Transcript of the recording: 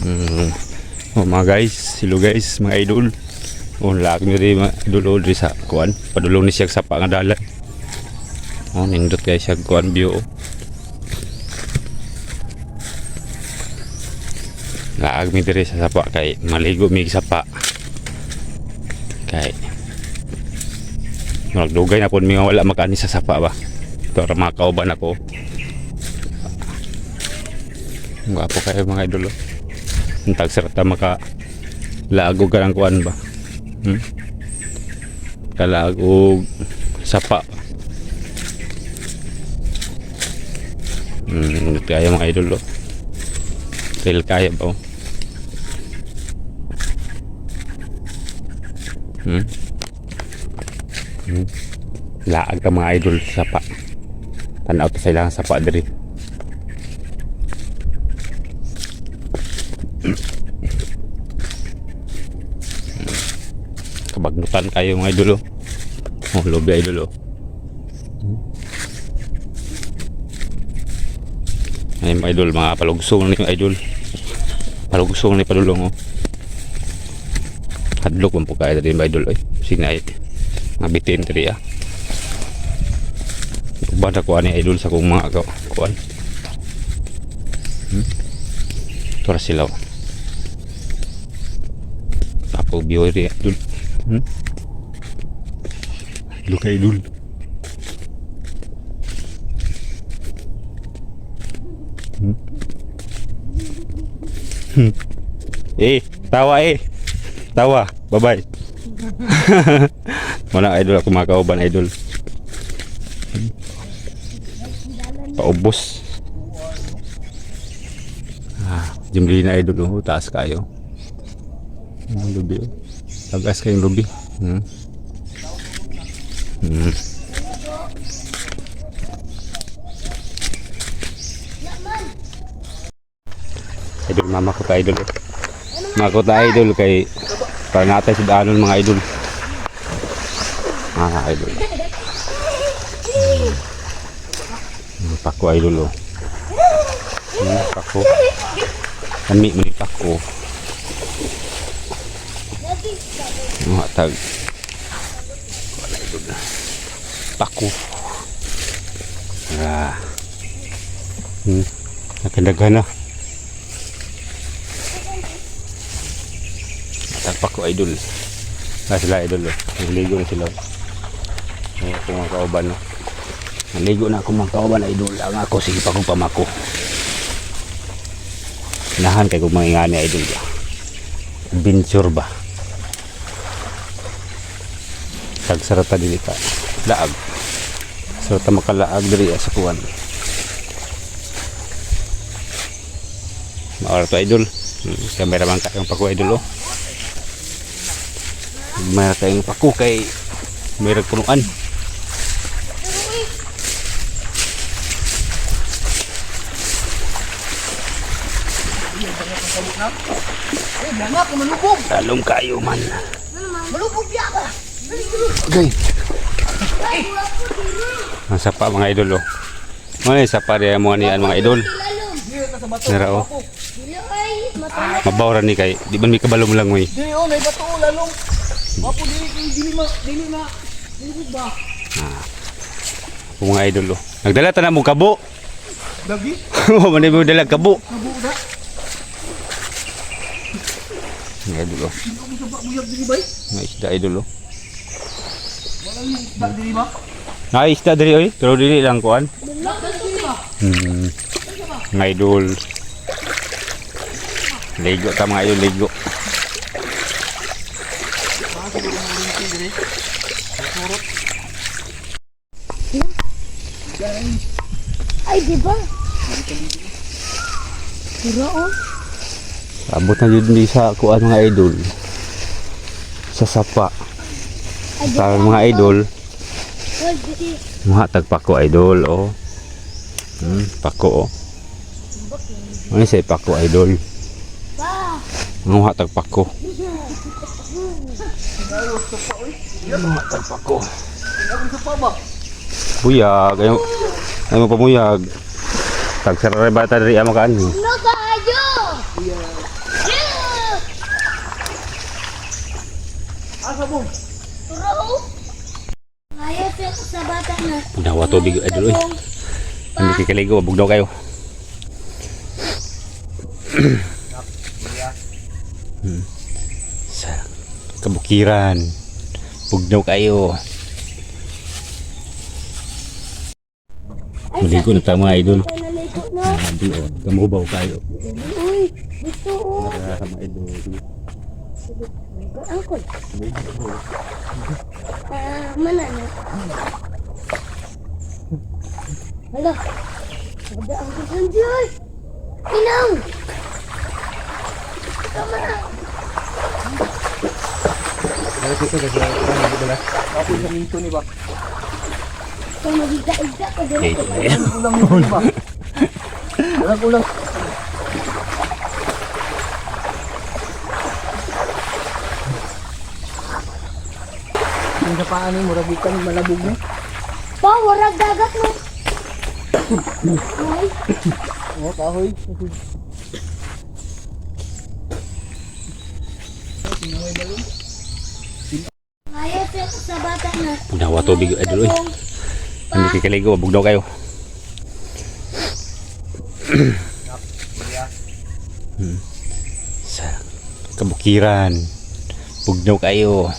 Oh mga guys, hello guys, mga idol. Oh, lag mi ri mga idol diri sa kuan. Padulong ni siya sa pa nga dalan. Oh, nindot guys siya kuan view. Lag mi diri sa sapa kay maligo mi sa sapa. Kay magdugay na pud mi nga wala makani sa sapa ba. Para makauban ako. Gwapo kayo mga idol. Untag sarata maka laagog ka ng kuan ba? Kalaagog sapa. Kaya mga idol. Trail kaya ba? Laag ka mga idol sapa. Tanaw to sa ilang sapa diri. Kabagnutan kayo mga idol. Oh, lobby idol. Ay mga idol, mga palugsong ni idol. Palugsong ni padulong. Hadlok man po kaya din mga idol. Sinay mabitin diri ah. Bada ko ani idol sa kong mga kuan. Tora sila. Tapo biyo ri idol. Luka idol. Tawa tawa, bye-bye. Wala idol ako makauban idol. Paubos. Jumli na idol, taas kayo. Lubi. Tagas kayong lubi. Idol mama ko ta idol. Mama ko ta idol kay para natay sa daanon mga idol. Idol. Pako idol. Pako. Kami mani pako. Tag. Wala idol. Pako. Nakadaghan na. Tagpako idol. Sila idol. Nagligo na sila. Ay ako mga kauban. Naligo na ako mga kauban idol. Ang ako sige pa kong pamako. Nahan kay kong mga ingani idol ba. Adventure ba. Tagsarata dili ka. Laag. Sarata makalaag diri sa kuwan. Maor to idol. Kamera man kayong pako idol. Mayroon kayong pako kay mayroon punuan. Talong kayo man. Malubog ya ka. Okay. Ang sapa mga idol. Mga sapa rin mga idol. Nara Mabawra ni kay di man mi kabalo mo lang may. Dili may bato lalong. Wapo dili ba. Mga idol. Nagdala ta na mo kabo. Lagi? Oh, man mo dala kabo. Kabo da. Mga idol. Sino mo sa buyag dili bay? Mga isda idol. Wala ni isda dili ba? Isda diri oy, pero dili lang kuan. Mga idol. Ligo ta mga idol, ligo. Ay, di ba? Pura oh. Abot na yun di sa kuan mga idol. Sa sapa. Sa mga idol. Mga tagpako idol oh. Pako oh. Ano say pako idol? Mga tagpako. Mga tagpako. Buyag, ay mo pamuyag. Tagsara bata dari ama kan. No kayo. asa mo? Turo. Ayaw sa bata na. Nawa tubig idol oy. Hindi kikaligo, bugnaw kayo. Sa kabukiran. Bugnaw kayo. Maligo na tayo mga idol. Ay, naligo na. Idol, kamubaw kayo. Uy, dito oh. Para sa mga idol. Angkol. Mana na? Hala. Ada angkol sanjoy. Inang. Tama na. Ako sa minto ni ba? Kung magigda-igda ka Okay, dito. ayan. Kulang minto ni ba? Kulang. Yung sa paano mo, rabikan malabog mo. Pa, warag dagat mo. Ay, Oo, kahoy. ayaw sa bata na. Nawa tubig idol oy. Hindi kikaligo, bugnaw kayo. Sa kabukiran. Bugnaw kayo.